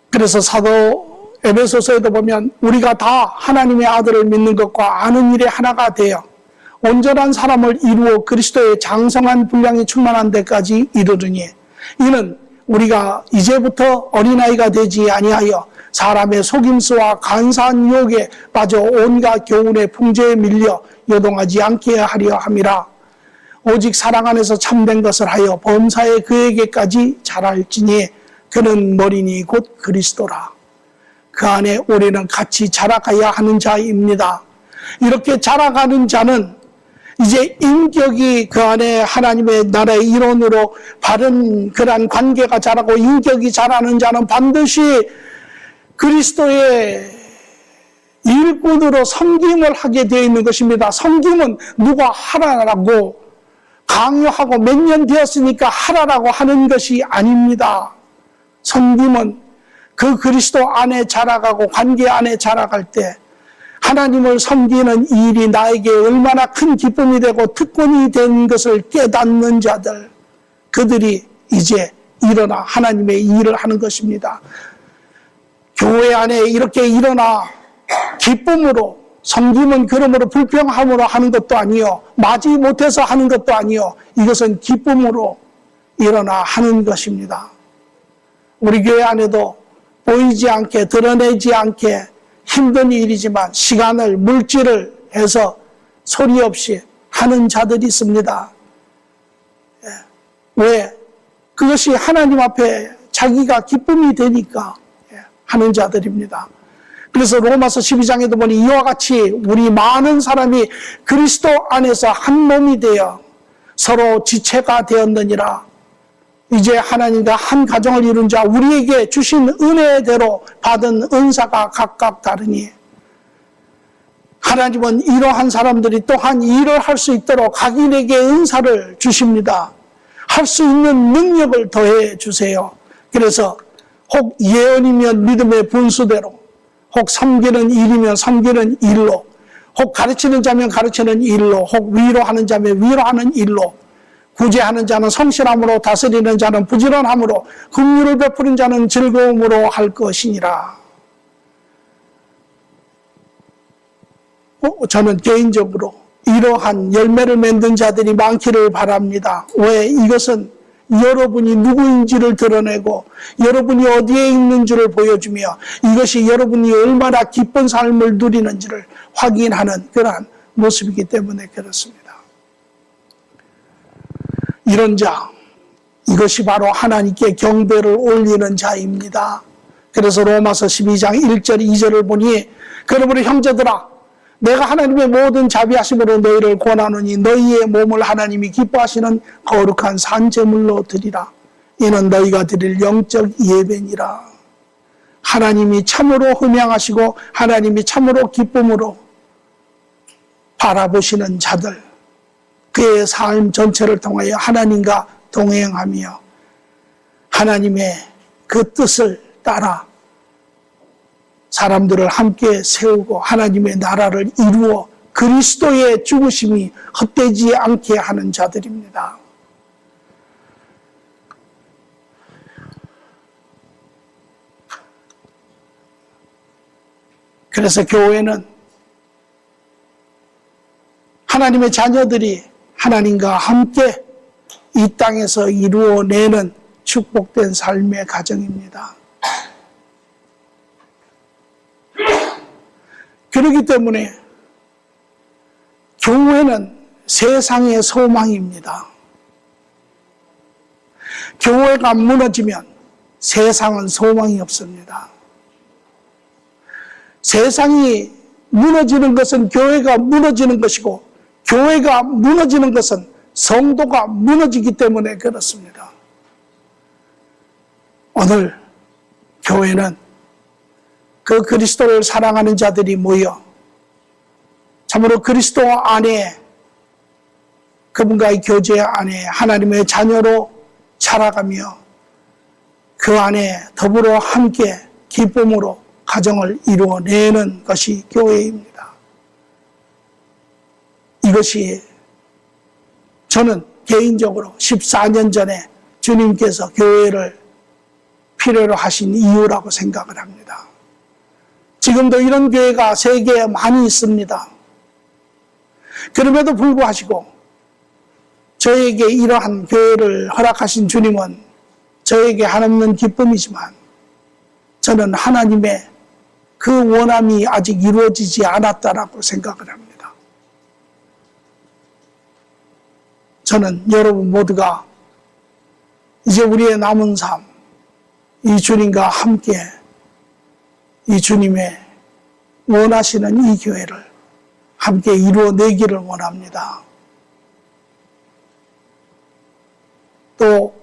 그래서 사도 에베소서에도 보면 우리가 다 하나님의 아들을 믿는 것과 아는 일에 하나가 되어 온전한 사람을 이루어 그리스도의 장성한 분량이 충만한 데까지 이르르니 이는 우리가 이제부터 어린아이가 되지 아니하여 사람의 속임수와 간사한 유혹에 빠져 온갖 교훈의 풍조에 밀려 요동하지 않게 하려 함이라. 오직 사랑 안에서 참된 것을 하여 범사에 그에게까지 자랄지니 그는 머리니 곧 그리스도라. 그 안에 우리는 같이 자라가야 하는 자입니다. 이렇게 자라가는 자는 이제 인격이 그 안에 하나님의 나라의 일원으로 바른 그러한 관계가 자라고 인격이 자라는 자는 반드시 그리스도의 일꾼으로 섬김을 하게 되어 있는 것입니다. 섬김은 누가 하라고 강요하고 몇 년 되었으니까 하라라고 하는 것이 아닙니다. 섬김은 그 그리스도 안에 자라가고 관계 안에 자라갈 때 하나님을 섬기는 일이 나에게 얼마나 큰 기쁨이 되고 특권이 된 것을 깨닫는 자들, 그들이 이제 일어나 하나님의 일을 하는 것입니다. 교회 안에 이렇게 일어나 기쁨으로, 섬김은 그러므로 불평함으로 하는 것도 아니요, 맞이 못해서 하는 것도 아니요, 이것은 기쁨으로 일어나 하는 것입니다. 우리 교회 안에도 보이지 않게, 드러내지 않게 힘든 일이지만 시간을, 물질을 해서 소리 없이 하는 자들이 있습니다. 왜? 그것이 하나님 앞에 자기가 기쁨이 되니까 하는 자들입니다. 그래서 로마서 12장에도 보니 이와 같이 우리 많은 사람이 그리스도 안에서 한 몸이 되어 서로 지체가 되었느니라. 이제 하나님과 한 가정을 이룬 자, 우리에게 주신 은혜대로 받은 은사가 각각 다르니 하나님은 이러한 사람들이 또한 일을 할 수 있도록 각인에게 은사를 주십니다. 할 수 있는 능력을 더해 주세요. 그래서 혹 예언이면 믿음의 분수대로, 혹 섬기는 일이면 섬기는 일로, 혹 가르치는 자면 가르치는 일로, 혹 위로하는 자면 위로하는 일로, 구제하는 자는 성실함으로, 다스리는 자는 부지런함으로, 긍휼을 베푸는 자는 즐거움으로 할 것이니라. 저는 개인적으로 이러한 열매를 맺는 자들이 많기를 바랍니다. 왜? 이것은 여러분이 누구인지를 드러내고 여러분이 어디에 있는지를 보여주며 이것이 여러분이 얼마나 기쁜 삶을 누리는지를 확인하는 그러한 모습이기 때문에 그렇습니다. 이런 자, 이것이 바로 하나님께 경배를 올리는 자입니다. 그래서 로마서 12장 1절 2절을 보니 그러므로 형제들아, 내가 하나님의 모든 자비하심으로 너희를 권하노니 너희의 몸을 하나님이 기뻐하시는 거룩한 산제물로 드리라. 이는 너희가 드릴 영적 예배니라. 하나님이 참으로 흠양하시고 하나님이 참으로 기쁨으로 바라보시는 자들, 그의 삶 전체를 통하여 하나님과 동행하며 하나님의 그 뜻을 따라 사람들을 함께 세우고 하나님의 나라를 이루어 그리스도의 죽으심이 헛되지 않게 하는 자들입니다. 그래서 교회는 하나님의 자녀들이 하나님과 함께 이 땅에서 이루어내는 축복된 삶의 가정입니다. 그렇기 때문에 교회는 세상의 소망입니다. 교회가 무너지면 세상은 소망이 없습니다. 세상이 무너지는 것은 교회가 무너지는 것이고 교회가 무너지는 것은 성도가 무너지기 때문에 그렇습니다. 오늘 교회는 그 그리스도를 사랑하는 자들이 모여 참으로 그리스도 안에 그분과의 교제 안에 하나님의 자녀로 자라가며 그 안에 더불어 함께 기쁨으로 가정을 이루어내는 것이 교회입니다. 이것이 저는 개인적으로 14년 전에 주님께서 교회를 필요로 하신 이유라고 생각을 합니다. 지금도 이런 교회가 세계에 많이 있습니다. 그럼에도 불구하고 저에게 이러한 교회를 허락하신 주님은 저에게 한없는 기쁨이지만 저는 하나님의 그 원함이 아직 이루어지지 않았다라고 생각을 합니다. 저는 여러분 모두가 이제 우리의 남은 삶, 이 주님과 함께 이 주님의 원하시는 이 교회를 함께 이루어내기를 원합니다. 또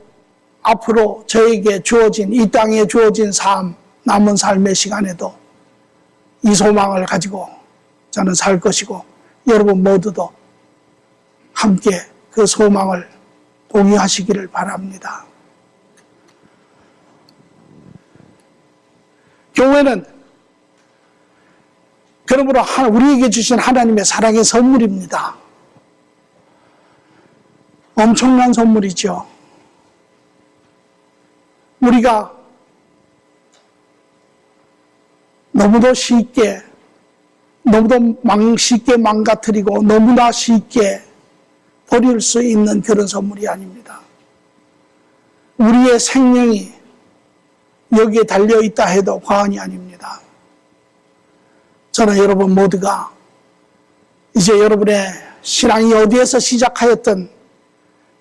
앞으로 저에게 주어진, 이 땅에 주어진 삶, 남은 삶의 시간에도 이 소망을 가지고 저는 살 것이고 여러분 모두도 함께 그 그 소망을 동의하시기를 바랍니다. 교회는 그러므로 우리에게 주신 하나님의 사랑의 선물입니다. 엄청난 선물이죠. 우리가 너무도 쉽게 망가뜨리고 너무나 쉽게 버릴 수 있는 그런 선물이 아닙니다. 우리의 생명이 여기에 달려있다 해도 과언이 아닙니다. 저는 여러분 모두가 이제 여러분의 신앙이 어디에서 시작하였던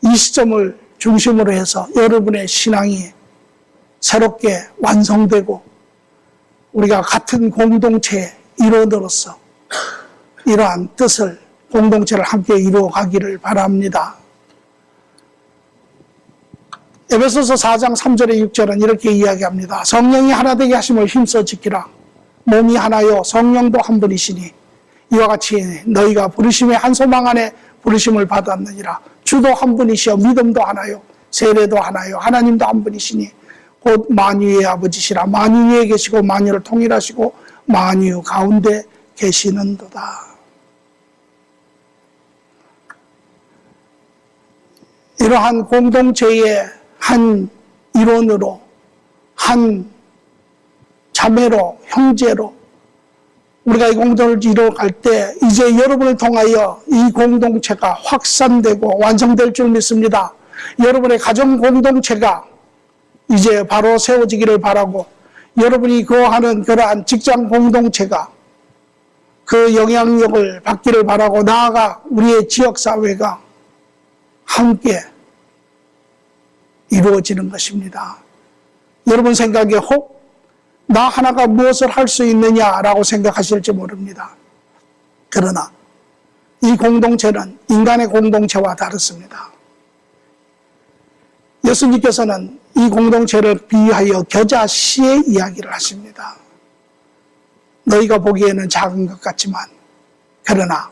이 시점을 중심으로 해서 여러분의 신앙이 새롭게 완성되고 우리가 같은 공동체의 일원으로서 이러한 뜻을, 공동체를 함께 이루어가기를 바랍니다. 에베소서 4장 3절에 6절은 이렇게 이야기합니다. 성령이 하나 되게 하심을 힘써 지키라. 몸이 하나요 성령도 한 분이시니 이와 같이 너희가 부르심의 한 소망 안에 부르심을 받았느니라. 주도 한 분이시여 믿음도 하나요 세례도 하나요 하나님도 한 분이시니 곧 만유의 아버지시라. 만유 위에 계시고 만유를 통일하시고 만유 가운데 계시는도다. 이러한 공동체의 한 일원으로, 한 자매로, 형제로 우리가 이 공동을 이루어갈 때 이제 여러분을 통하여 이 공동체가 확산되고 완성될 줄 믿습니다. 여러분의 가정 공동체가 이제 바로 세워지기를 바라고, 여러분이 거하는 그러한 직장 공동체가 그 영향력을 받기를 바라고, 나아가 우리의 지역사회가 함께 이루어지는 것입니다. 여러분 생각에 혹 나 하나가 무엇을 할 수 있느냐라고 생각하실지 모릅니다. 그러나 이 공동체는 인간의 공동체와 다르습니다. 예수님께서는 이 공동체를 비유하여 겨자씨의 이야기를 하십니다. 너희가 보기에는 작은 것 같지만 그러나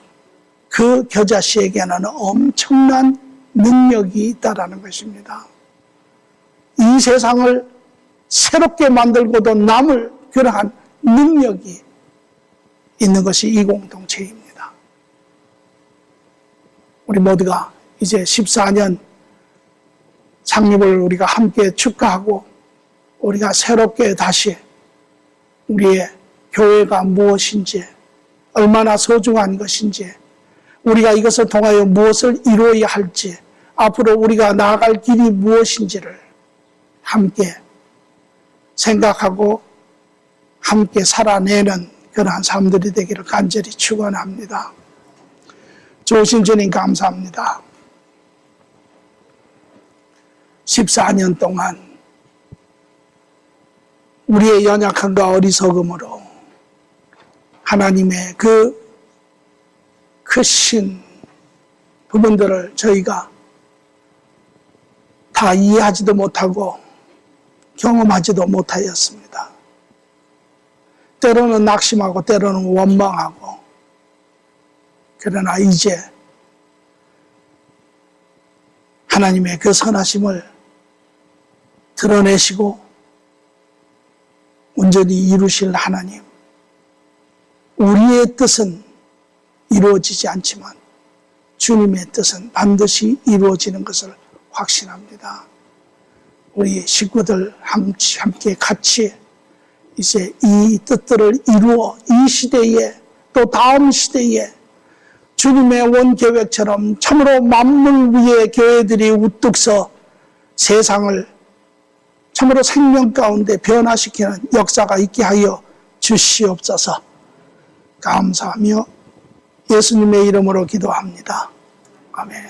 그 겨자씨에게는 엄청난 능력이 있다라는 것입니다. 이 세상을 새롭게 만들고도 남을 그러한 능력이 있는 것이 이 공동체입니다. 우리 모두가 이제 14년 창립을 우리가 함께 축하하고 우리가 새롭게 다시 우리의 교회가 무엇인지, 얼마나 소중한 것인지, 우리가 이것을 통하여 무엇을 이루어야 할지, 앞으로 우리가 나아갈 길이 무엇인지를 함께 생각하고 함께 살아내는 그러한 삶들이 되기를 간절히 축원합니다. 좋으신 주님 감사합니다. 14년 동안 우리의 연약함과 어리석음으로 하나님의 그 크신 부분들을 저희가 다 이해하지도 못하고 경험하지도 못하였습니다. 때로는 낙심하고 때로는 원망하고, 그러나 이제 하나님의 그 선하심을 드러내시고 온전히 이루실 하나님, 우리의 뜻은 이루어지지 않지만 주님의 뜻은 반드시 이루어지는 것을 확신합니다. 우리 식구들 함께 같이 이제 이 뜻들을 이루어 이 시대에 또 다음 시대에 주님의 원계획처럼 참으로 만물 위에 교회들이 우뚝 서 세상을 참으로 생명 가운데 변화시키는 역사가 있게 하여 주시옵소서. 감사하며 예수님의 이름으로 기도합니다. 아멘.